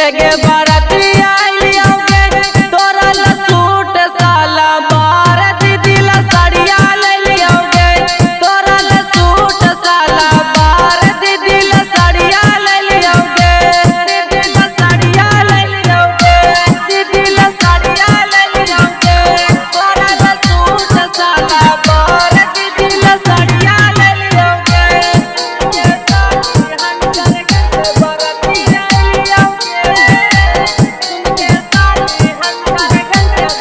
हेगे बाराती आइलियोगे तोरा ला सूट साला बार दीदी ला साड़िया ले लियोगे तोरा ला सूट साला बार दीदी ला साड़िया ले लियोगे दीदी ला साड़िया ले लियोगे दीदी ला साड़िया ले लियोगे तोरा ला सूट साला बार दीदी ला साड़िया ले लियोगे ये साड़ी हंटर के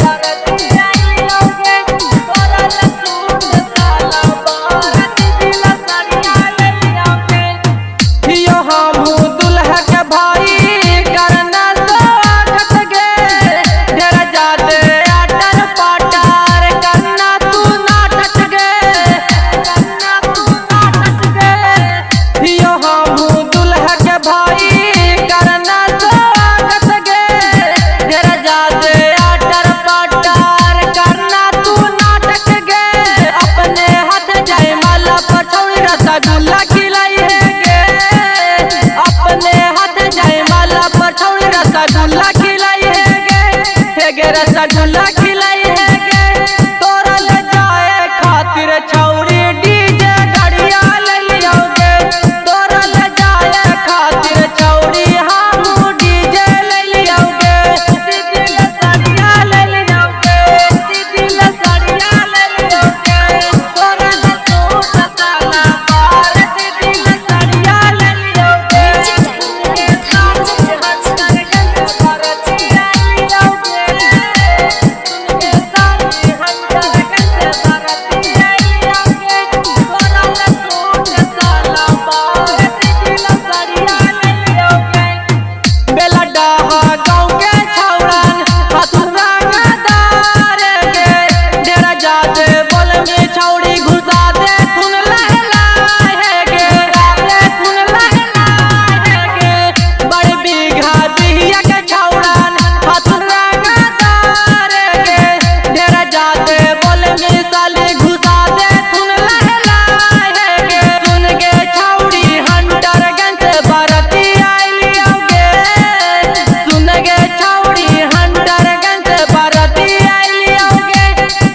बाराती रसगुल्ला खिलाई है अपने हाथ जयमाला पर छौड़ी रसगुल्ला खिलाई है रसगुल्ला खिलाई है तोरा ले जाए खातिर छौड़ी डीजे गाड़िया ले लियोगे तोरा ले जाए खातिर छौड़ी हम डीजे ले लियोगे दीदी ला साड़िया ले लियोगे दीदी ला साड़िया ले लियोगे तोरा ला सूट साला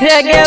हेगे